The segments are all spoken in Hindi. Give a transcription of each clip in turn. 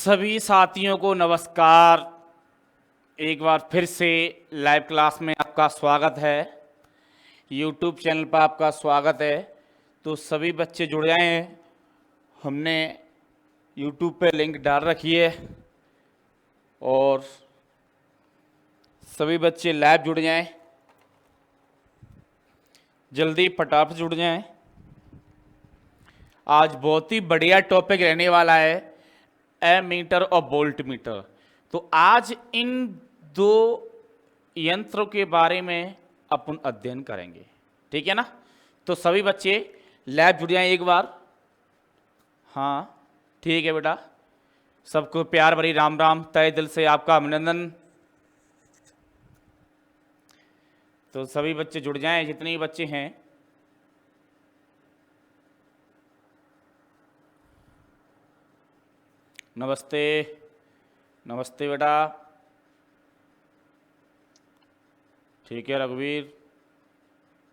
सभी साथियों को नमस्कार। एक बार फिर से लाइव क्लास में आपका स्वागत है। यूट्यूब चैनल पर आपका स्वागत है। तो सभी बच्चे जुड़ जाएं। हमने यूट्यूब पे लिंक डाल रखी है और सभी बच्चे लाइव जुड़ जाएं। जल्दी फटाफट जुड़ जाएं। आज बहुत ही बढ़िया टॉपिक रहने वाला है, एमीटर और वोल्ट मीटर। तो आज इन दो यंत्रों के बारे में अपन अध्ययन करेंगे, ठीक है ना। तो सभी बच्चे लैब जुड़ जाएं एक बार। हाँ ठीक है बेटा, सबको प्यार भरी राम राम, तहे दिल से आपका अभिनंदन। तो सभी बच्चे जुड़ जाएं, जितने भी बच्चे हैं। नमस्ते नमस्ते बेटा। ठीक है रघुवीर,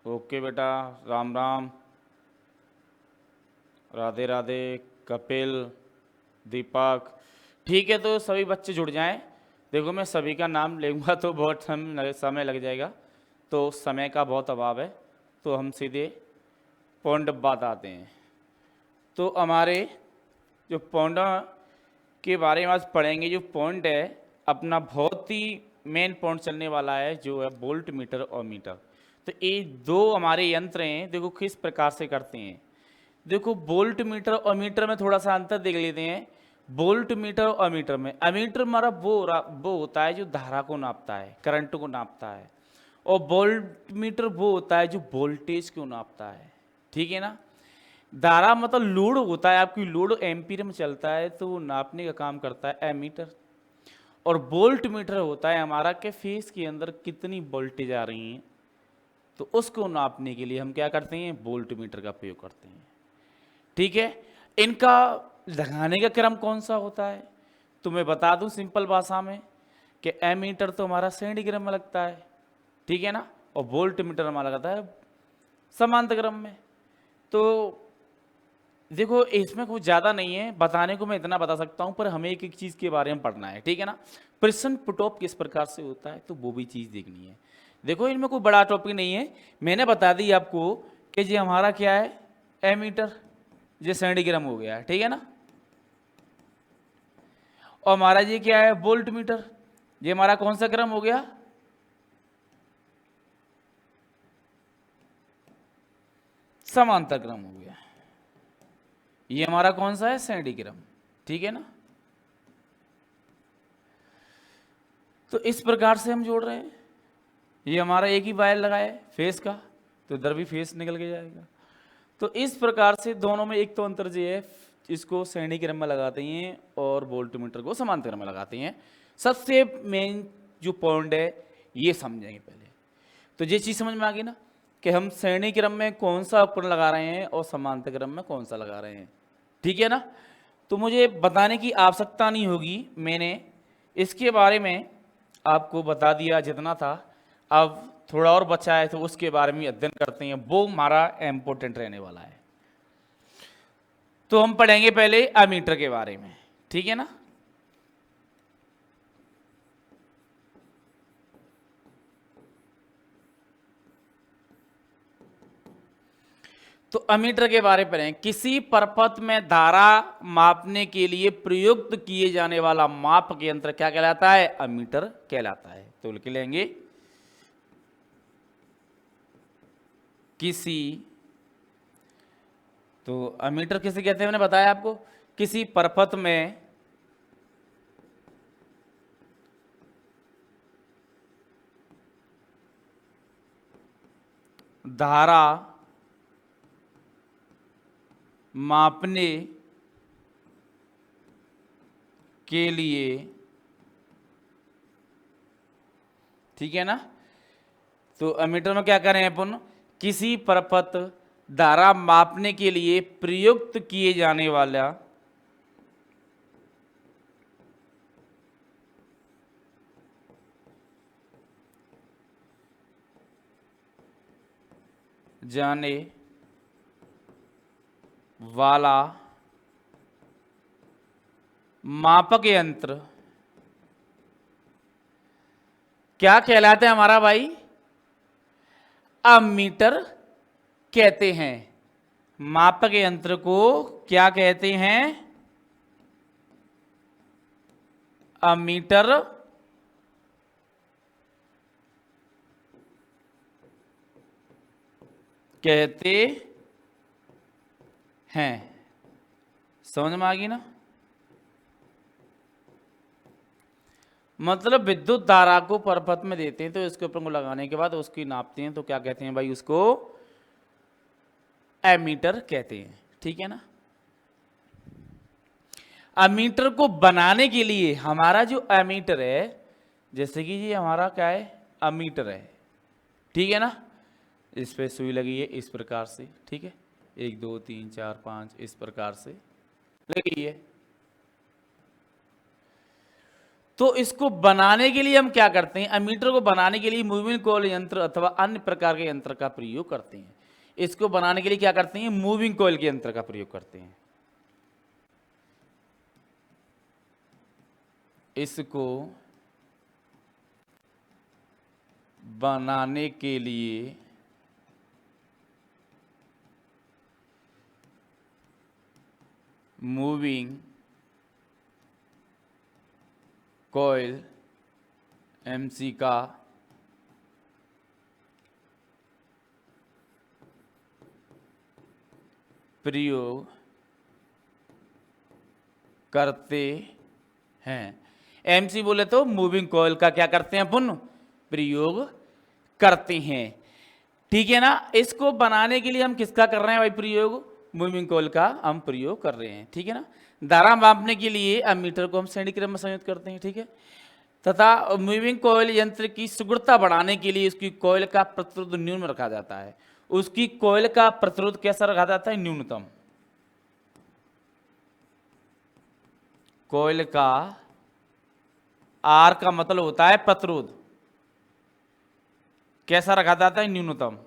ओके बेटा, राम राम, राधे राधे, कपिल, दीपक। ठीक है, तो सभी बच्चे जुड़ जाएं। देखो मैं सभी का नाम लेऊंगा तो बहुत समय लग जाएगा, तो समय का बहुत अभाव है। तो हम सीधे पॉइंट बात आते हैं। तो हमारे जो पॉइंट के बारे में आज पढ़ेंगे, जो पॉइंट है अपना बहुत ही मेन पॉइंट चलने वाला है, जो है वोल्ट मीटर और मीटर। तो ये दो हमारे यंत्र हैं, देखो किस प्रकार से करते हैं। देखो वोल्ट मीटर और मीटर में थोड़ा सा अंतर देख लेते हैं। वोल्ट मीटर और मीटर में, अमीटर हमारा वो होता है जो धारा को नापता है, करंट को नापता है, और वोल्ट मीटर वो होता है जो वोल्टेज को नापता है, ठीक है ना। धारा मतलब लोड होता है, आपकी लोड एम्पीयर में चलता है, तो वो नापने का काम करता है एमीटर। और वोल्ट मीटर होता है हमारा के फेस के अंदर कितनी वोल्टेज आ रही है, तो उसको नापने के लिए हम क्या करते हैं, वोल्ट मीटर का प्रयोग करते हैं, ठीक है। इनका लगाने का क्रम कौन सा होता है, तो मैं बता दूं सिंपल भाषा में कि एमीटर तो हमारा सेंटीग्राम में लगता है, ठीक है ना, और वोल्ट मीटर हमारा लगता है समांतर क्रम में। तो देखो इसमें कुछ ज़्यादा नहीं है, बताने को मैं इतना बता सकता हूं, पर हमें एक एक चीज़ के बारे में पढ़ना है, ठीक है ना। प्रश्न पुट ऑफ किस प्रकार से होता है, तो वो भी चीज़ देखनी है। देखो इनमें कोई बड़ा टॉपिक नहीं है, मैंने बता दी आपको कि ये हमारा क्या है, एमीटर, ये सेंटीग्राम हो गया, ठीक है ना। और हमारा ये क्या है, वोल्ट मीटर, ये हमारा कौन सा क्रम हो गया, समांतर क्रम हो गया। ये हमारा कौन सा है, सेंटीग्राम, ठीक है ना। तो इस प्रकार से हम जोड़ रहे हैं। ये हमारा एक ही वायर लगा है फेस का, तो इधर भी फेस निकल के जाएगा। तो इस प्रकार से दोनों में एक तो अंतर ये है, इसको सेंटीग्राम में लगाते हैं और वोल्ट मीटर को समांतर में लगाते हैं। सबसे मेन जो पॉइंट है ये समझेंगे पहले। तो ये चीज़ समझ में आ गई ना, कि हम सेंटीग्राम में कौन सा उपकरण लगा रहे हैं और समांतर क्रम में कौन सा लगा रहे हैं, ठीक है ना। तो मुझे बताने की आवश्यकता नहीं होगी, मैंने इसके बारे में आपको बता दिया जितना था। अब थोड़ा और बचा है, तो उसके बारे में अध्ययन करते हैं, वो हमारा इम्पोर्टेंट रहने वाला है। तो हम पढ़ेंगे पहले अमीटर के बारे में, ठीक है ना। तो अमीटर के बारे में पढ़ें। किसी परपथ में धारा मापने के लिए प्रयुक्त किए जाने वाला माप के यंत्र क्या कहलाता है, अमीटर कहलाता है। तो लिख लेंगे, किसी, तो अमीटर किसे कहते हैं, मैंने बताया आपको, किसी परपथ में धारा मापने के लिए, ठीक है ना। तो अमीटर में क्या करें अपन, किसी परपथ धारा मापने के लिए प्रयुक्त किए जाने वाला जाने वाला मापक यंत्र क्या कहलाता है हमारा भाई? अमीटर कहते हैं। मापक यंत्र को क्या कहते हैं? अमीटर कहते हैं। समझ में आ गई ना? मतलब विद्युत धारा को परपथ में देते हैं तो इसके ऊपर को लगाने के बाद उसकी नापते हैं तो क्या कहते हैं भाई? उसको एमीटर कहते हैं। ठीक है ना? एमीटर को बनाने के लिए हमारा जो एमीटर है, जैसे कि ये हमारा क्या है? एमीटर है। ठीक है ना? इस पे सुई लगी है इस प्रकार से। ठीक है, 1 2 3 4 5 इस प्रकार से लगी है। तो इसको बनाने के लिए हम क्या करते हैं? एमीटर को बनाने के लिए मूविंग कॉइल यंत्र अथवा अन्य प्रकार के यंत्र का प्रयोग करते हैं। इसको बनाने के लिए क्या करते हैं? मूविंग कॉइल के यंत्र का प्रयोग करते हैं। इसको बनाने के लिए मूविंग कॉइल एमसी का प्रयोग करते हैं। एमसी बोले तो मूविंग कॉइल का क्या करते हैं? अपन प्रयोग करते हैं। ठीक है ना? इसको बनाने के लिए हम किसका कर रहे हैं भाई प्रयोग? मूविंग कॉइल का हम प्रयोग कर रहे हैं। ठीक है ना? धारा मापने के लिए एमीटर को हम श्रेणी क्रम में संयुक्त करते हैं। ठीक है, तथा मूविंग कॉइल यंत्र की शीघ्रता बढ़ाने के लिए उसकी कॉइल का प्रतिरोध न्यून रखा जाता है। उसकी कॉइल का प्रतिरोध कैसा रखा जाता है? न्यूनतम। कॉइल का आर का मतलब होता है प्रतिरोध, कैसा रखा जाता है? न्यूनतम।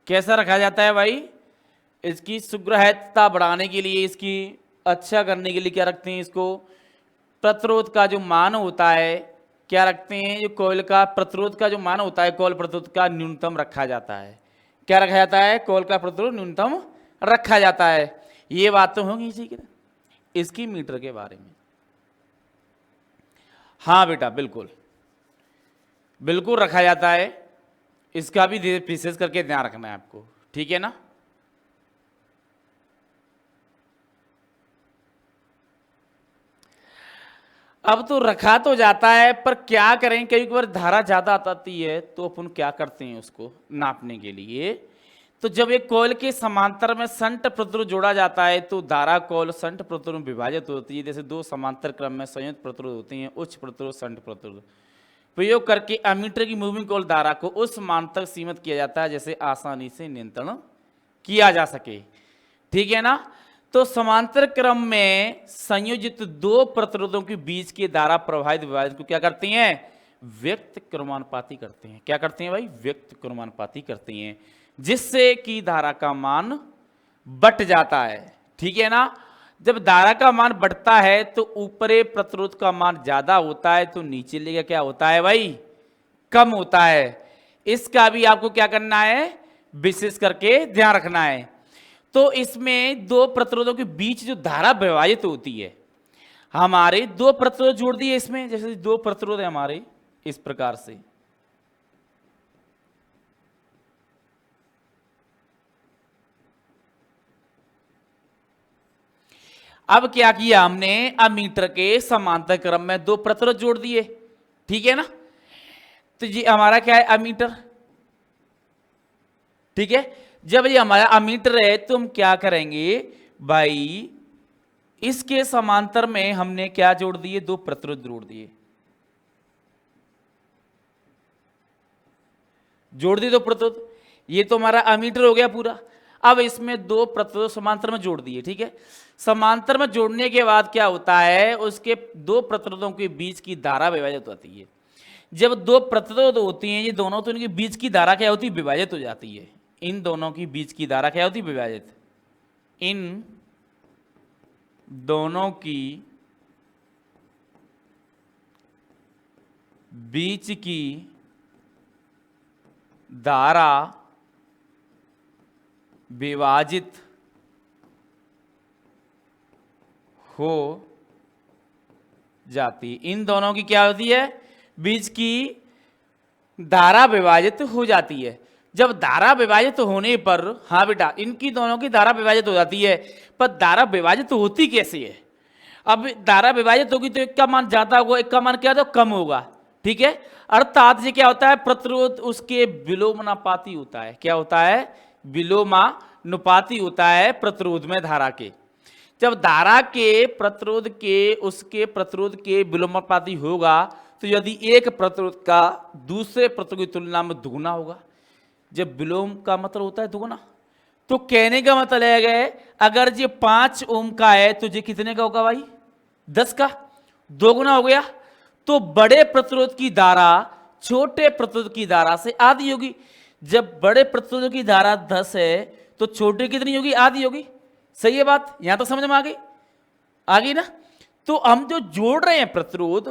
कैसा रखा जाता है भाई? इसकी सुग्राह्यता बढ़ाने के लिए, इसकी अच्छा करने के लिए क्या रखते हैं? इसको प्रतिरोध का जो मान होता है क्या रखते हैं? जो कॉइल का प्रतिरोध का जो मान होता है, कॉइल प्रतिरोध का न्यूनतम रखा जाता है। क्या रखा जाता है? कॉइल का प्रतिरोध न्यूनतम रखा जाता है। ये बात तो होगी इसी की। इसकी मीटर के बारे में, हाँ बेटा बिल्कुल बिल्कुल रखा जाता है। इसका भी विशेष करके ध्यान रखना है आपको। ठीक है ना? अब तो रखा तो जाता है, पर क्या करें, कई बार धारा ज्यादा आती है तो अपन क्या करते हैं उसको नापने के लिए? तो जब एक कॉइल के समांतर में शंट प्रतिरोध जोड़ा जाता है तो धारा कॉइल शंट प्रतिरोध में विभाजित होती है। जैसे दो समांतर क्रम में संयुक्त प्रतिरोध होते हैं, उच्च प्रतिरोध शंट प्रतिरोध प्रयोग करके एमीटर की मूविंग कॉइल धारा को उस मान तक सीमित किया जाता है जैसे आसानी से नियंत्रण किया जा सके। ठीक है ना? तो समांतर क्रम में संयोजित दो प्रतिरोधों के बीच की धारा प्रवाहित विभाजित को क्या करते हैं? व्यक्त क्रमानुपाती करते हैं। क्या करते हैं भाई? व्यक्त क्रमानुपाती करते हैं, जिससे कि धारा का मान बढ़ जाता है। ठीक है ना? जब धारा का मान बढ़ता है तो ऊपरी प्रतिरोध का मान ज्यादा होता है तो नीचे लेगा क्या होता है भाई? कम होता है। इसका भी आपको क्या करना है? विशेष करके ध्यान रखना है। तो इसमें दो प्रतिरोधों के बीच जो धारा विभाजित होती है, हमारे दो प्रतिरोध जोड़ दिए इसमें। जैसे दो प्रतिरोध है हमारे इस प्रकार से, अब क्या किया हमने? एमीटर के समांतर क्रम में दो प्रतिरोध जोड़ दिए। ठीक है ना? तो ये हमारा क्या है? एमीटर। ठीक है, जब ये हमारा एमीटर है तो हम क्या करेंगे भाई? इसके समांतर में हमने क्या जोड़ दिए? दो प्रतिरोध जोड़ दिए। जोड़ दिए दो प्रतिरोध। ये तो हमारा एमीटर हो गया पूरा। अब इसमें दो प्रतिरोध समांतर में जोड़ दिए, ठीक है। समांतर में जोड़ने के बाद क्या होता है, उसके दो प्रतिरोधों के बीच की धारा विभाजित होती है। जब दो प्रतिरोध होती हैं ये दोनों, तो इनके बीच की धारा क्या होती है, विभाजित हो जाती है। इन दोनों की बीच की धारा क्या होती है, विभाजित। इन दोनों की बीच की धारा विभाजित हो जाती। इन दोनों की क्या होती है, बीच की धारा विभाजित हो जाती है। जब धारा विभाजित होने पर, हाँ बेटा, इनकी दोनों की धारा विभाजित हो जाती है, पर धारा विभाजित होती कैसे है। अब धारा विभाजित होगी तो एक का मान ज्यादा होगा, एक का मान क्या होगा, कम होगा, ठीक है। अर्थात ये क्या होता है, प्रतिरोध उसके विलोमानुपाती होता है। क्या होता है, विलोमानुपाती होता है प्रतिरोध में धारा के। जब धारा के प्रतिरोध के उसके प्रतिरोध के विलोमानुपाती होगा, तो यदि एक प्रतिरोध का दूसरे प्रतिरोध की तुलना में दुगुना होगा। जब विलोम का मतलब होता है दुगुना, तो कहने का मतलब है अगर ये 5 ओम का है तो ये कितने का होगा भाई, 10 का, दोगुना हो गया। तो बड़े प्रतिरोध की धारा छोटे प्रतिरोध की धारा से आधी होगी। जब बड़े प्रतिरोध की धारा 10 है तो छोटे कितनी होगी, आधी होगी। सही है बात, यहां तक समझ में आ गई ना। तो हम जो जोड़ रहे हैं प्रतिरोध,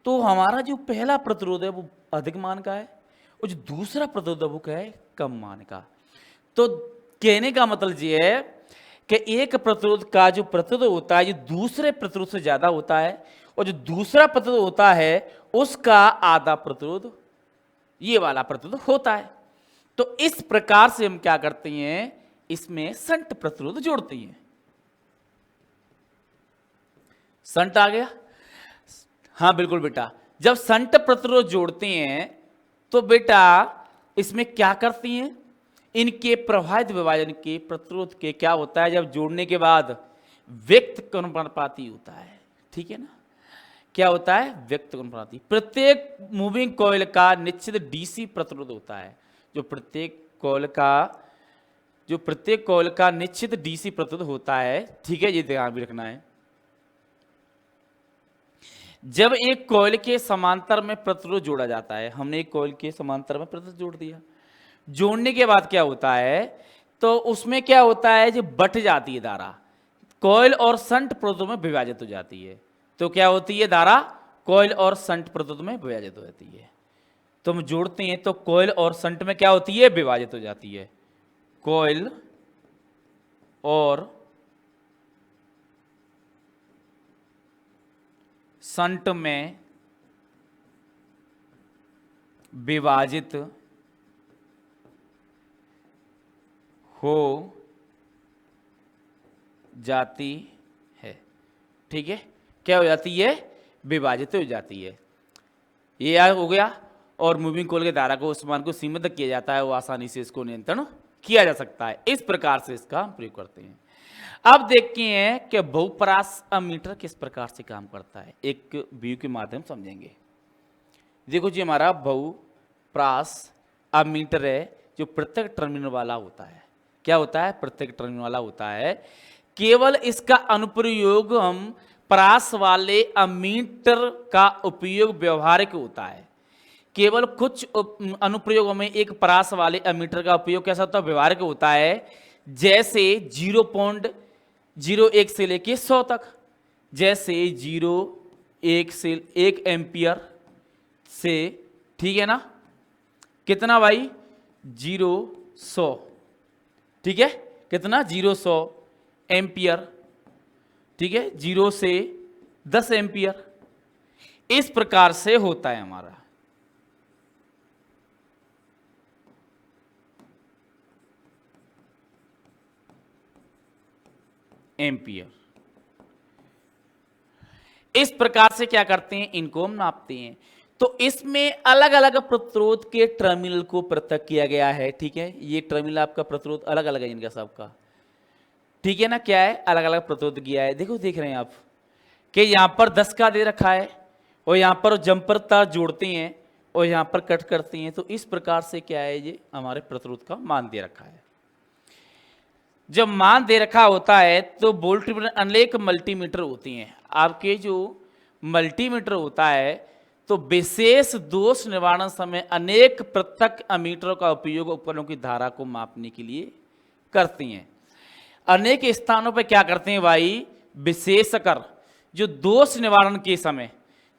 तो हमारा जो पहला प्रतिरोध है वो अधिक मान का है, और जो दूसरा प्रतिरोध है वो क्या है, कम मान का। तो कहने का मतलब ये है कि एक प्रतिरोध का जो प्रतिरोध होता है ये दूसरे प्रतिरोध से ज्यादा होता है, और जो दूसरा प्रतिरोध होता है उसका आधा प्रतिरोध ये वाला प्रतिरोध होता है। तो इस प्रकार से हम क्या करते हैं, इसमें संट प्रतिरोध जोड़ते हैं। संट आ गया, हाँ बिल्कुल बेटा। जब संट प्रतिरोध जोड़ते हैं तो बेटा इसमें क्या करती हैं, इनके प्रभावित विभाजन के प्रतिरोध के क्या होता है, जब जोड़ने के बाद व्यक्त अनुपाती होता है, ठीक है ना। क्या होता है, व्यक्त अनुपाती। प्रत्येक मूविंग कॉइल का निश्चित डीसी प्रतिरोध होता है। जो प्रत्येक कॉइल का निश्चित डीसी प्रतिरोध होता है, ठीक है, ये ध्यान भी रखना है। जब एक कॉइल के समांतर में प्रतिरोध जोड़ा जाता है, हमने एक कॉइल के समांतर में प्रतिरोध जोड़ दिया, जोड़ने के बाद क्या होता है, तो उसमें क्या होता है, जो बट जाती है धारा, कॉइल और संट प्रतिरोध में विभाजित हो जाती है। तो क्या होती है, धारा कॉइल और संट प्रतिरोध में विभाजित हो जाती है। तो हम जोड़ते हैं तो कॉइल और संट में क्या होती है, विभाजित हो जाती है। कॉइल और संट में विभाजित हो जाती है, ठीक है। क्या हो जाती है, विभाजित हो जाती है। ये हो गया। और मूविंग कॉइल के धारा को उस मान को सीमित तक किया जाता है, वो आसानी से इसको नियंत्रण किया जा सकता है। इस प्रकार से इसका हम प्रयोग करते हैं। अब देखते हैं कि बहुपरास अमीटर किस प्रकार से काम करता है, एक व्यू के माध्यम समझेंगे। देखो जी, हमारा बहुपरास अमीटर है जो प्रत्येक टर्मिनल वाला होता है। क्या होता है, प्रत्येक टर्मिनल वाला होता है। केवल इसका अनुप्रयोग हम परास वाले अमीटर का उपयोग व्यवहारिक होता है। केवल कुछ अनुप्रयोगों में एक परास वाले अमीटर का उपयोग कैसा होता है, व्यवहारिक होता है। जैसे 0.01 से लेके 100 तक, जैसे 0.1 से 1 एम्पियर से, ठीक है ना, कितना भाई, 0.100, ठीक है, कितना, 0.100 एम्पियर, ठीक है, 0 से 10 एम्पियर, इस प्रकार से होता है हमारा। एम्पियर। इस प्रकार से क्या करते हैं, इनको हम नापते हैं। तो इसमें अलग अलग प्रतिरोध के टर्मिनल को पृथक किया गया है, ठीक है। ये टर्मिनल आपका प्रतिरोध अलग अलग है इनका सबका, ठीक है ना। क्या है, अलग अलग प्रतिरोध किया है। देखो, देख रहे हैं आप कि यहां पर 10 का दे रखा है, और यहां पर जंपर तार जोड़ते हैं और यहां पर कट करते हैं। तो इस प्रकार से क्या है, ये हमारे प्रतिरोध का मान दे रखा है। जब मान दे रखा होता है तो वोल्टमीटर अनेक मल्टीमीटर होती हैं। आपके जो मल्टीमीटर होता है तो विशेष दोष निवारण समय अनेक पृथक अमीटरों का उपयोग उपकरणों की धारा को मापने के लिए करती हैं। अनेक स्थानों पर क्या करते हैं भाई, विशेषकर जो दोष निवारण के समय,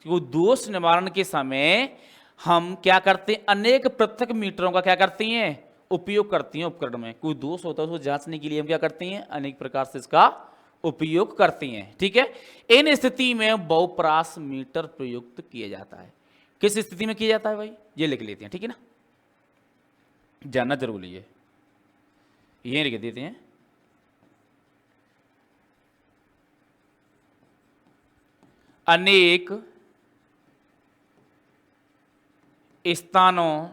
वो दोष निवारण के समय हम क्या करते हैं, अनेक पृथक मीटरों का क्या करती हैं, उपयोग करती हैं। उपकरण में कोई दोष होता है उसको जांचने के लिए हम क्या करते हैं, अनेक प्रकार से इसका उपयोग करती हैं। ठीक है, इन स्थिति में बहुपरास मीटर प्रयुक्त किया जाता है। किस स्थिति में किया जाता है भाई, ये लिख लेते हैं, ठीक है ना, जानना जरूरी है, ये लिख देते हैं। अनेक स्थानों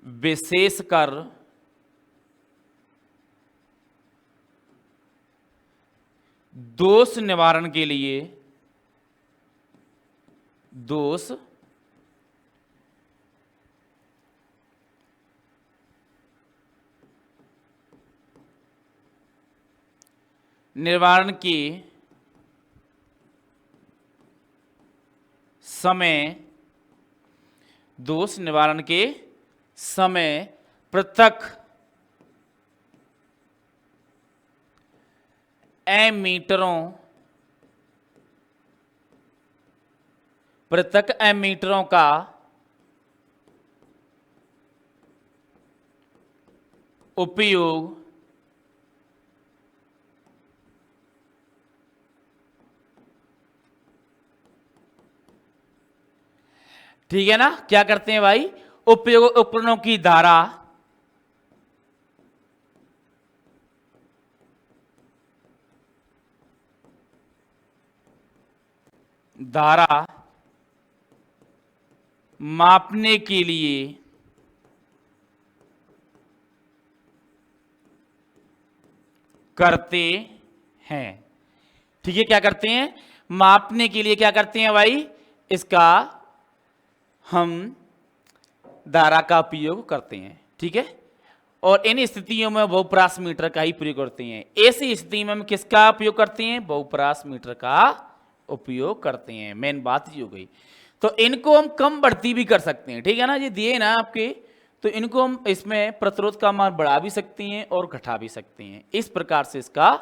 विशेषकर दोष निवारण के लिए, दोष निवारण के समय, दोष निवारण के समय पृथक एमीटरों, पृथक एमीटरों का उपयोग ठीक है ना, क्या करते हैं भाई, उपयोग उपकरणों की धारा, धारा मापने के लिए करते हैं। ठीक है, क्या करते हैं, मापने के लिए क्या करते हैं भाई, इसका हम धारा का उपयोग करते हैं। ठीक है, और इन स्थितियों में बहुपरास मीटर का ही प्रयोग करते हैं। ऐसी स्थिति में हम किसका उपयोग करते हैं, बहुपरास मीटर का उपयोग करते हैं। मेन बात ये हो गई। तो इनको हम कम बढ़ती भी कर सकते हैं। ठीक है ना, ये दिए ना आपके, तो इनको हम इसमें प्रतिरोध का मान बढ़ा भी सकते हैं और घटा भी सकते हैं। इस प्रकार से इसका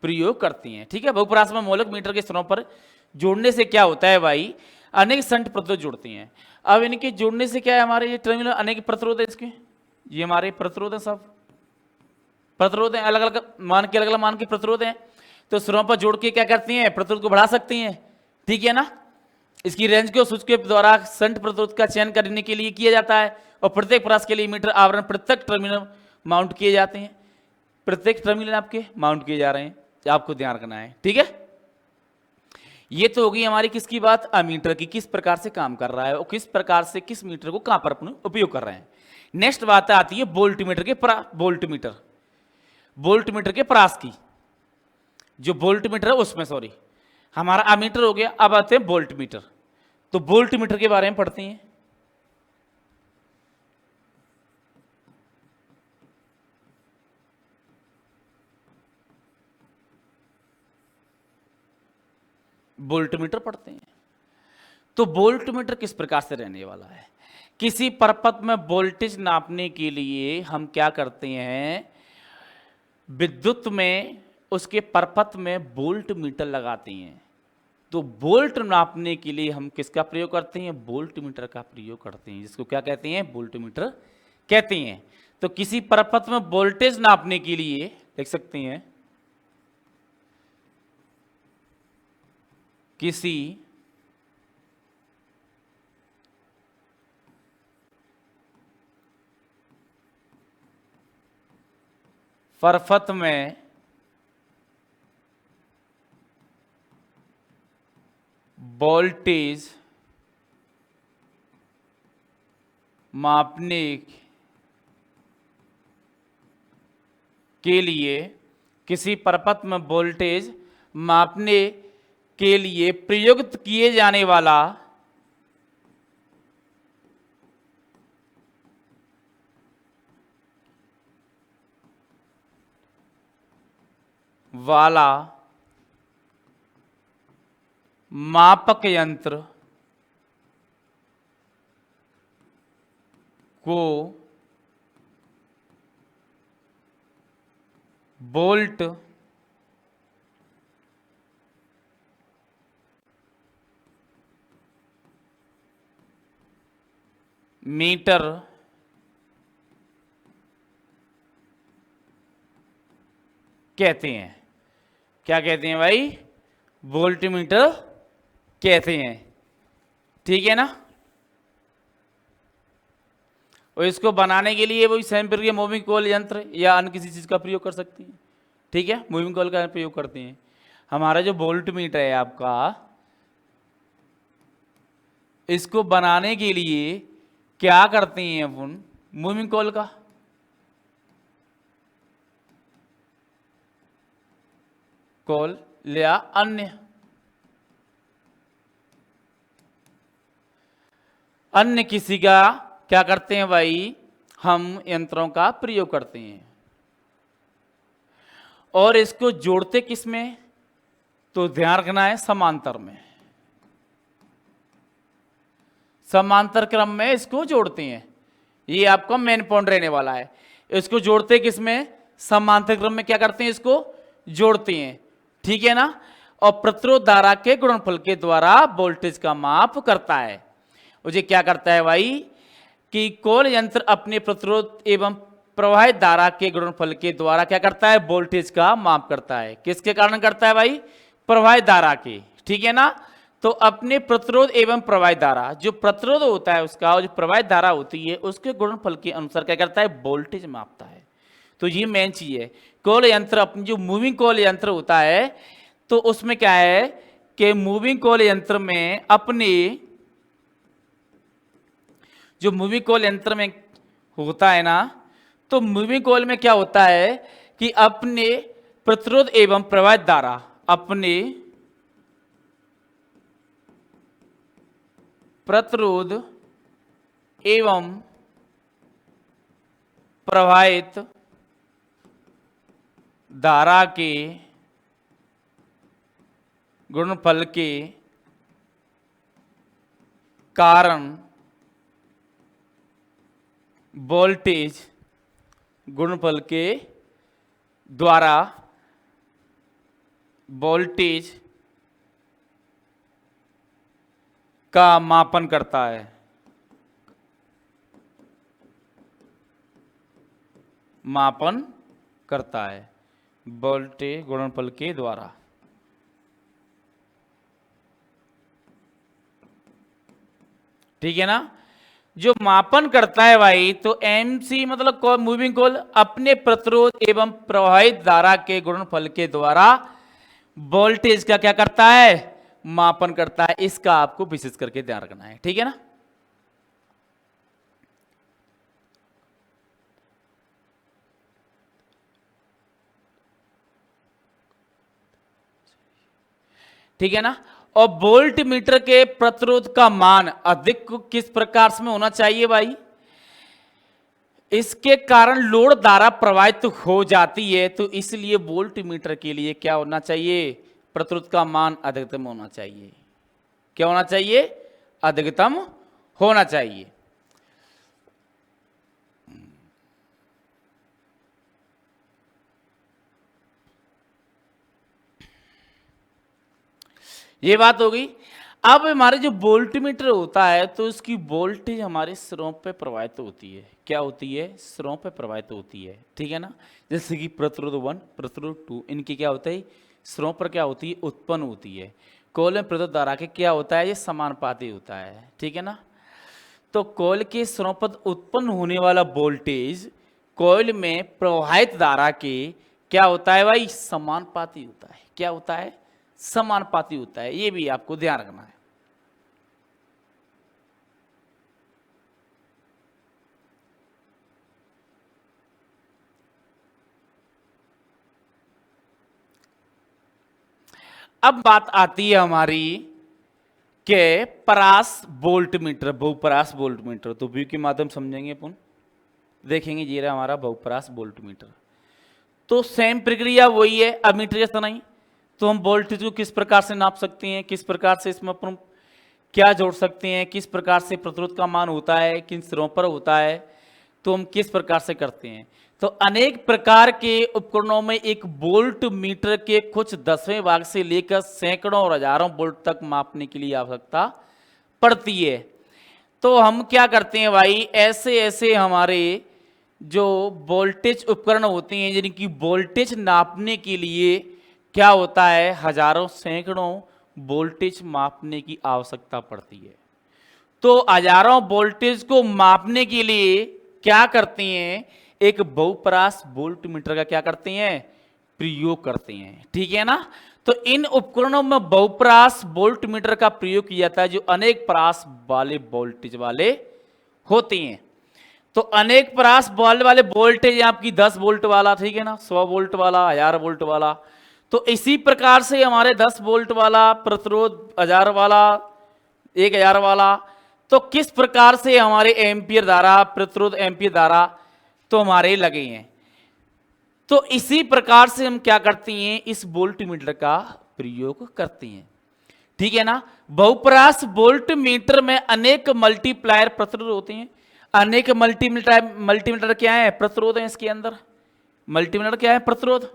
प्रयोग करती हैं। ठीक है, बहुपरास में मौलिक मीटर के स्तरों पर जोड़ने से क्या होता है भाई, अनेक संट प्रतिरोध जुड़ती हैं। अब इनके जोड़ने से क्या है, हमारे ये टर्मिनल अनेक प्रतिरोध है, इसके ये हमारे प्रतिरोध है, सब प्रतिरोध है, अलग अलग मान के, अलग अलग मान के प्रतिरोध हैं। तो सिरों पर जोड़ के क्या करती हैं, प्रतिरोध को बढ़ा सकती हैं। ठीक है ना, इसकी रेंज को स्विच के द्वारा संट प्रतिरोध का चयन करने के लिए किया जाता है। और प्रत्येक परास के लिए मीटर आवरण प्रत्येक टर्मिनल माउंट किए जाते हैं। प्रत्येक टर्मिनल आपके माउंट किए जा रहे हैं, आपको ध्यान रखना है। ठीक है, ये तो होगी हमारी किसकी बात, अमीटर की, किस प्रकार से काम कर रहा है और किस प्रकार से किस मीटर को कहां पर अपने उपयोग कर रहे हैं। नेक्स्ट बात आती है वोल्टमीटर के वोल्टमीटर के परास की। जो वोल्टमीटर है उसमें, सॉरी, हमारा अमीटर हो गया, अब आते हैं वोल्टमीटर। तो वोल्टमीटर के बारे में पढ़ते हैं। वोल्टमीटर पढ़ते हैं। तो वोल्टमीटर किस प्रकार से रहने वाला है, किसी परपथ में वोल्टेज नापने के लिए हम क्या करते हैं, विद्युत में उसके परपथ में वोल्ट मीटर लगाते हैं। तो वोल्ट नापने के लिए हम किसका प्रयोग करते हैं, वोल्ट मीटर का प्रयोग करते हैं, जिसको क्या कहते हैं, वोल्ट मीटर कहते हैं। तो किसी परपथ में वोल्टेज नापने के लिए लिख सकते हैं, किसी परपथ में वोल्टेज मापने के लिए, किसी परपथ में वोल्टेज मापने के लिए प्रयुक्त किए जाने वाला वाला मापक यंत्र को वोल्ट मीटर कहते हैं। क्या कहते हैं भाई? वोल्ट मीटर कहते हैं। ठीक है ना? और इसको बनाने के लिए वही सेम प्रक्रिया मूविंग कॉइल यंत्र या अन्य किसी चीज़ का प्रयोग कर सकते हैं। ठीक है, मूविंग कॉइल का प्रयोग करते हैं। हमारा जो वोल्ट मीटर है आपका, इसको बनाने के लिए क्या करते हैं अपन? मूविंग कॉइल का कॉइल या अन्य किसी का क्या करते हैं भाई? हम यंत्रों का प्रयोग करते हैं। और इसको जोड़ते किस में? तो ध्यान रखना है, समांतर में, समांतर क्रम में इसको जोड़ते हैं। ये आपका मेन पॉइंट रहने वाला है। इसको जोड़ते किस में? समांतर क्रम में क्या करते हैं? इसको जोड़ते हैं। ठीक है ना? और प्रतिरोध धारा के गुणनफल के द्वारा वोल्टेज का माप करता है। मुझे क्या करता है भाई कि कॉइल यंत्र अपने प्रतिरोध एवं प्रवाहित धारा के गुणनफल के द्वारा क्या करता है? वोल्टेज का माप करता है। किसके कारण करता है भाई? प्रवाहित धारा के। ठीक है ना? तो अपने प्रतिरोध एवं प्रवाहित धारा, जो प्रतिरोध होता है उसका और जो प्रवाहित धारा होती है उसके गुणनफल के अनुसार क्या करता है? वोल्टेज मापता है। तो ये मेन चीज है। कॉइल यंत्र, अपनी जो मूविंग कॉइल यंत्र होता है, तो उसमें क्या है कि मूविंग कॉइल यंत्र में अपने जो मूविंग कॉइल यंत्र में होता है ना, तो मूविंग कॉइल में क्या होता है कि अपने प्रतिरोध एवं प्रवाहित धारा, अपने प्रतिरोध एवं प्रवाहित धारा के गुणनफल के कारण वोल्टेज गुणनफल के द्वारा वोल्टेज का मापन करता है। मापन करता है वोल्टेज गुणनफल के द्वारा। ठीक है ना? जो मापन करता है भाई, तो एमसी मतलब मूविंग कॉइल अपने प्रतिरोध एवं प्रवाहित धारा के गुणनफल के द्वारा वोल्टेज का क्या करता है? मापन करता है। इसका आपको विशेष करके ध्यान रखना है। ठीक है ना? ठीक है ना? और वोल्ट मीटर के प्रतिरोध का मान अधिक किस प्रकार से होना चाहिए भाई? इसके कारण लोड धारा प्रवाहित हो जाती है, तो इसलिए वोल्ट मीटर के लिए क्या होना चाहिए? प्रतिरोध का मान अधिकतम होना चाहिए। क्या होना चाहिए? अधिकतम होना चाहिए। ये बात हो गई। अब हमारे जो वोल्टमीटर होता है, तो उसकी वोल्टेज हमारे सिरों पे प्रवाहित होती है। क्या होती है? सिरों पे प्रवाहित होती है। ठीक है ना? जैसे कि प्रतिरोध 1, प्रतिरोध 2, इनकी क्या होता है? सिरों पर क्या होती है? उत्पन्न होती है। कॉइल में प्रतिरोध धारा के क्या होता है? ये समानुपाती होता है। ठीक है ना? तो कॉइल के सिरों पर उत्पन्न होने वाला वोल्टेज कॉइल में प्रवाहित धारा के क्या होता है भाई? समानुपाती होता है। क्या होता है? समानुपाती होता है। ये भी आपको ध्यान रखना है। अब बात आती है हमारी के परास वोल्ट मीटर, बहुपरास वोल्ट मीटर। तो व्यू के माध्यम समझेंगे अपन, देखेंगे ये रहा हमारा बहुपरास वोल्ट मीटर। तो सेम प्रक्रिया वही है अमीटर के तरह ही। तो हम वोल्टेज को किस प्रकार से नाप सकते हैं, किस प्रकार से इसमें अपन क्या जोड़ सकते हैं, किस प्रकार से प्रतिरोध का मान होता है, किन सिरों पर होता है, तो हम किस प्रकार से करते हैं। तो अनेक प्रकार के उपकरणों में एक वोल्ट मीटर के कुछ 10वें भाग से लेकर सैकड़ों और हजारों वोल्ट तक मापने के लिए आवश्यकता पड़ती है। तो हम क्या करते हैं भाई, ऐसे ऐसे हमारे जो वोल्टेज उपकरण होते हैं जिनकी वोल्टेज नापने के लिए क्या होता है, हजारों सैकड़ों वोल्टेज मापने की आवश्यकता पड़ती है। तो हजारों वोल्टेज को मापने के लिए क्या करते हैं, एक बहुपरास वोल्ट मीटर का क्या करते हैं, प्रयोग करते हैं। ठीक है ना। तो इन उपकरणों में बहुपरास वोल्ट मीटर का प्रयोग किया जाता है जो अनेक परास वाले वोल्टेज वाले होते हैं। तो अनेक परास वाले वोल्टेज आपकी 10 वोल्ट वाला, ठीक है ना, 100 वोल्ट वाला, 1000 वोल्ट वाला। तो इसी प्रकार से हमारे 10 वोल्ट वाला प्रतिरोध, 1000 वाला, 1000 वाला, तो किस प्रकार से हमारे एम्पियर धारा, प्रतिरोध एम्पियर धारा तो हमारे लगे हैं। तो इसी प्रकार से हम क्या करते हैं, इस वोल्ट मीटर का प्रयोग करते हैं। ठीक है ना। बहुपरास वोल्ट मीटर में अनेक मल्टीप्लायर प्रतिरोध होते हैं। अनेक मल्टीमीटर क्या है, प्रतिरोध है इसके अंदर। मल्टीमीटर क्या है, प्रतिरोध।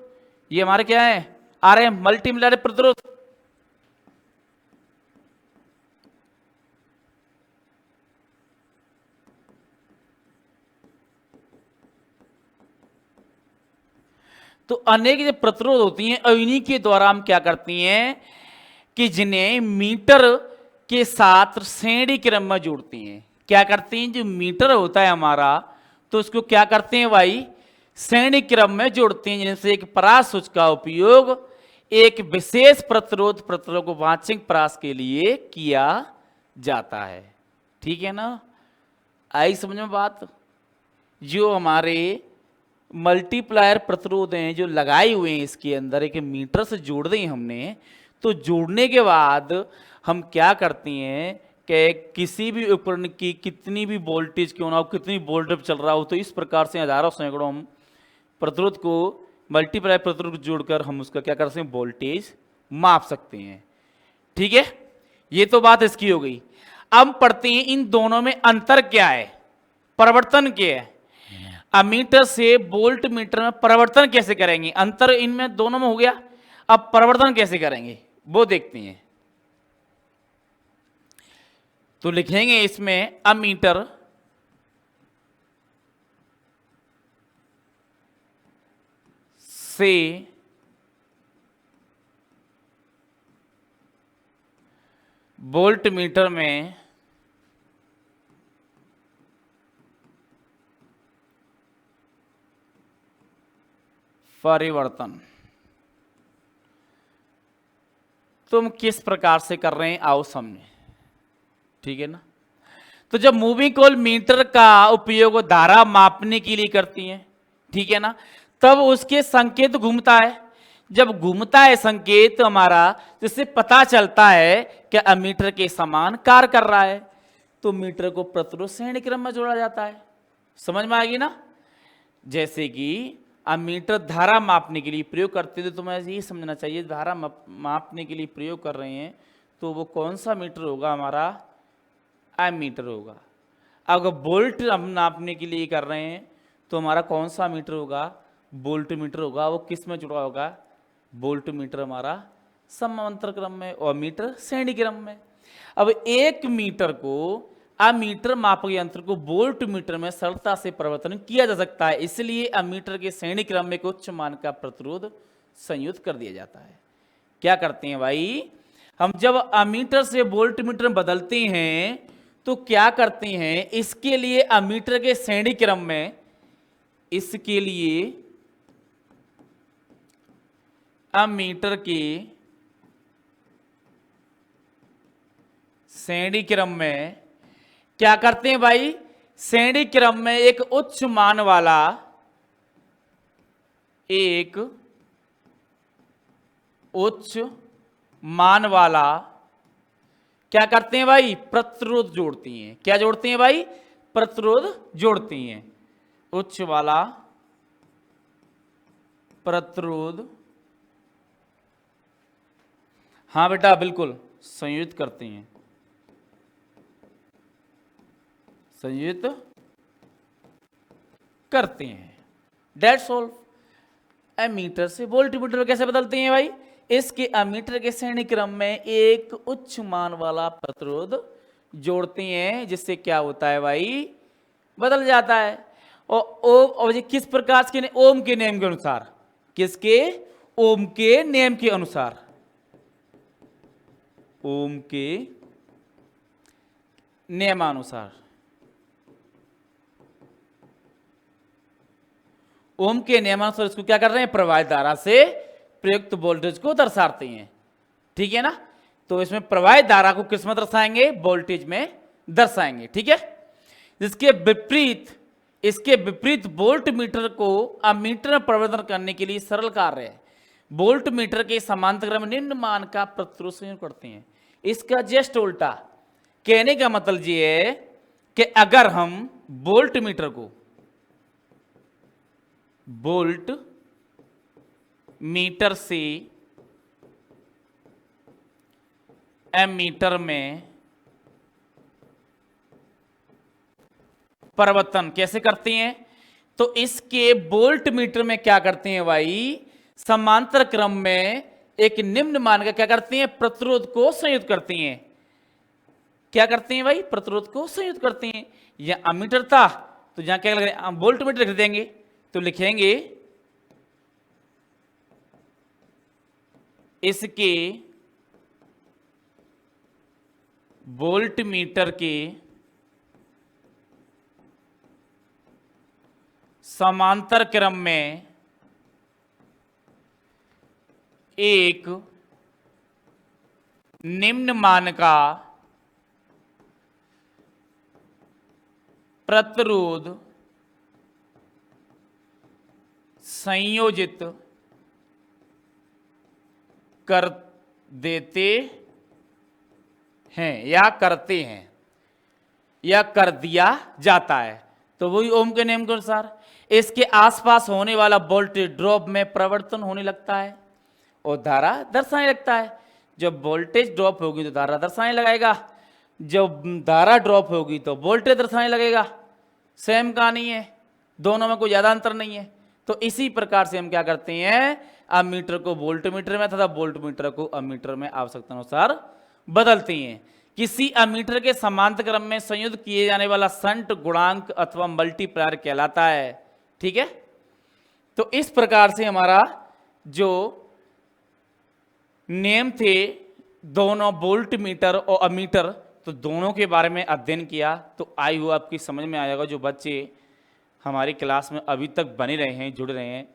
ये हमारे क्या है, आरएम, मल्टीमीटर प्रतिरोध। तो अनेक जो प्रतिरोध होती हैं और इन्हीं के द्वारा हम क्या करती हैं कि जिन्हें मीटर के साथ श्रेणी क्रम में जोड़ती हैं। क्या करते हैं, जो मीटर होता है हमारा, तो उसको क्या करते हैं भाई, श्रेणी क्रम में जोड़ते हैं, जिनसे एक परास सूच का उपयोग एक विशेष प्रतिरोध को वांछित परास के लिए किया जाता है। ठीक है ना। आई समझ में बात। जो हमारे मल्टीप्लायर प्रतिरोध हैं जो लगाए हुए हैं इसके अंदर, एक मीटर से जोड़ दें हमने, तो जोड़ने के बाद हम क्या करते हैं कि किसी भी उपकरण की कितनी भी वोल्टेज क्यों ना हो, कितनी वोल्टेज चल रहा हो, तो इस प्रकार से हजारों सैकड़ों हम प्रतिरोध को, मल्टीप्लायर प्रतिरोध को जोड़कर हम उसका क्या कर सकते हैं, वोल्टेज माप सकते हैं। ठीक है, ये तो बात इसकी हो गई। अब पढ़ते हैं इन दोनों में अंतर क्या है, परिवर्तन क्या है। अमीटर से वोल्ट मीटर में परिवर्तन कैसे करेंगे, अंतर इनमें दोनों में हो गया। अब परिवर्तन कैसे करेंगे वो देखते हैं। तो लिखेंगे इसमें अमीटर से वोल्ट मीटर में परिवर्तन तुम किस प्रकार से कर रहे हैं आओ समझे। ठीक है ना। तो जब मूविंग कॉइल मीटर का उपयोग धारा मापने के लिए करती है, ठीक है ना, तब उसके संकेत घूमता है। जब घूमता है संकेत तो हमारा, जिससे पता चलता है कि अमीटर के समान कार्य कर रहा है, तो मीटर को प्रतिरोध श्रेणी क्रम में जोड़ा जाता है। समझ में आएगी ना। जैसे कि अमीटर धारा मापने के लिए प्रयोग करते थे, तो तुम्हें यही समझना चाहिए, धारा मापने के लिए प्रयोग कर रहे हैं तो वो कौन सा मीटर होगा, हमारा एमीटर होगा। अगर वोल्ट हम नापने के लिए कर रहे हैं तो हमारा कौन सा मीटर होगा, वोल्ट मीटर होगा। वो किस में जुड़ा होगा, वोल्ट मीटर हमारा समांतर क्रम में और मीटर श्रेणी क्रम में। अब एक मीटर को, अमीटर मापक यंत्र को वोल्ट मीटर में सरलता से परिवर्तन किया जा सकता है, इसलिए अमीटर के श्रेणी क्रम में उच्च मान का प्रतिरोध संयुक्त कर दिया जाता है। क्या करते हैं भाई, हम जब अमीटर से वोल्ट मीटर में बदलते हैं तो क्या करते हैं, इसके लिए अमीटर के श्रेणी क्रम में, इसके लिए अमीटर के श्रेणी क्रम में क्या करते हैं भाई, श्रेणी क्रम में एक उच्च मान वाला, एक उच्च मान वाला क्या करते हैं भाई, प्रतिरोध जोड़ती हैं। क्या जोड़ते हैं भाई, प्रतिरोध जोड़ती हैं। उच्च वाला प्रतिरोध, हाँ बेटा बिल्कुल, संयुक्त करती हैं, संयुक्त करते हैं। That's all. एमीटर से वोल्टमीटर कैसे बदलते हैं भाई? इसके एमीटर के श्रेणी क्रम में एक उच्च मान वाला प्रतिरोध जोड़ते हैं, जिससे क्या होता है भाई? बदल जाता है। और ये किस प्रकार के? ओम के नियम के अनुसार। किसके? ओम के नियम के अनुसार। ओम के नियमानुसार। ओम के नियमानुसार इसको क्या कर रहे हैं? प्रवाहित धारा से प्रयुक्त वोल्टेज को दर्शाते हैं। ठीक है ना? तो इसमें प्रवाहित धारा को किस में दर्शाएंगे? वोल्टेज में दर्शाएंगे। ठीक है। इसके विपरीत वोल्ट मीटर को अमीटर में परिवर्तन करने के लिए सरल कार्य है। वोल्ट मीटर के समांतर क्रम निम्न मान का प्रतिरोध संयुक्त करते हैं। इसका जस्ट उल्टा। कहने का मतलब ये है कि अगर हम वोल्ट मीटर को वोल्ट मीटर से एमीटर में परिवर्तन कैसे करते हैं? तो इसके वोल्ट मीटर में क्या करते हैं भाई? समांतर क्रम में एक निम्न मान का क्या करते हैं? प्रतिरोध को संयुक्त करते हैं। क्या करते हैं भाई? प्रतिरोध को संयुक्त करते हैं। यह अमीटर था तो यहां क्या लग वोल्ट मीटर लिख देंगे, तो लिखेंगे इसके वोल्ट मीटर के समांतर क्रम में एक निम्न मान का प्रतिरोध संयोजित कर देते हैं या करते हैं या कर दिया जाता है। तो वही ओम के नियम के अनुसार इसके आसपास होने वाला वोल्टेज ड्रॉप में परिवर्तन होने लगता है और धारा दर्शाने लगता है। जब वोल्टेज ड्रॉप होगी तो धारा दर्शाने लगेगा, जब धारा ड्रॉप होगी तो वोल्टेज दर्शाने लगेगा। सेम कहानी है, दोनों में कोई ज्यादा अंतर नहीं है। तो इसी प्रकार से हम क्या करते हैं? अमीटर को वोल्ट मीटर में तथा वोल्ट मीटर को अमीटर में आवश्यकता अनुसार बदलते हैं। किसी अमीटर के समांतर क्रम में संयुक्त किए जाने वाला शंट गुणांक अथवा मल्टीप्लायर कहलाता है। ठीक है। तो इस प्रकार से हमारा जो नियम थे दोनों वोल्ट मीटर और अमीटर, तो दोनों के बारे में अध्ययन किया। तो आई हो आपकी समझ में आएगा। जो बच्चे हमारी क्लास में अभी तक बने रहे हैं, जुड़ रहे हैं,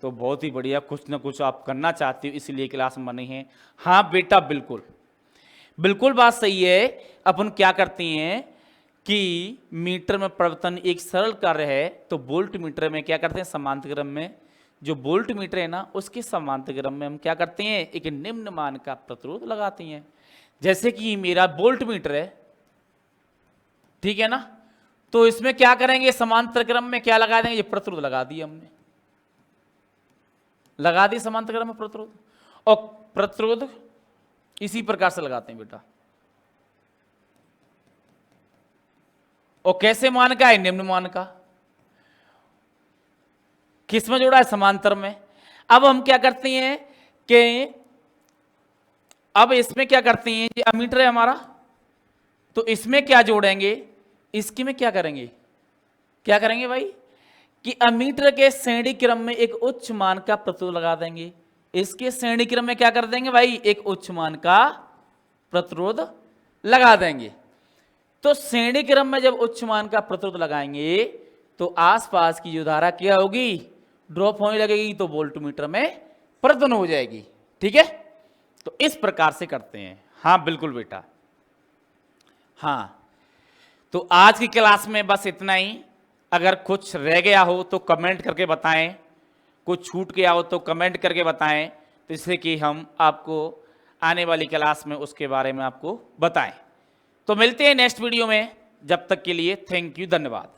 तो बहुत ही बढ़िया, कुछ ना कुछ आप करना चाहते हो इसलिए क्लास में बने हैं। हाँ बेटा बिल्कुल बिल्कुल बात सही है। अपन क्या करते हैं कि मीटर में परिवर्तन एक सरल कार्य है, तो वोल्ट मीटर में क्या करते हैं? समांतर क्रम में जो वोल्ट मीटर है ना, उसके समांतर क्रम में हम क्या करते हैं? एक निम्न मान का प्रतिरोध लगाते हैं। जैसे कि मेरा वोल्ट मीटर है, ठीक है ना, तो इसमें क्या करेंगे? समांतर क्रम में क्या लगा देंगे? ये प्रतिरोध लगा दिया हमने, लगा दी समांतर क्रम में प्रतिरोध। और प्रतिरोध इसी प्रकार से लगाते हैं बेटा। और कैसे मान का है? निम्न मान का। किस में जोड़ा है? समांतर में। अब हम क्या करते हैं कि अब इसमें क्या करते हैं? ये अमीटर है हमारा, तो इसमें क्या जोड़ेंगे? इसके में क्या करेंगे? क्या करेंगे भाई? कि अमीटर के श्रेणी क्रम में एक उच्च मान का प्रतिरोध लगा देंगे। इसके श्रेणी क्रम में क्या कर देंगे भाई? एक उच्च मान का प्रतिरोध लगा देंगे। तो श्रेणी क्रम में जब उच्च मान का प्रतिरोध लगाएंगे तो आसपास की जो धारा क्या होगी? ड्रॉप होने लगेगी, तो वोल्ट मीटर में परिवर्तन हो जाएगी। ठीक है। तो इस प्रकार से करते हैं। हाँ बिल्कुल बेटा। हाँ, तो आज की क्लास में बस इतना ही। अगर कुछ रह गया हो तो कमेंट करके बताएं, कुछ छूट गया हो तो कमेंट करके बताएं, तो इससे कि हम आपको आने वाली क्लास में उसके बारे में आपको बताएं। तो मिलते हैं नेक्स्ट वीडियो में। जब तक के लिए थैंक यू, धन्यवाद।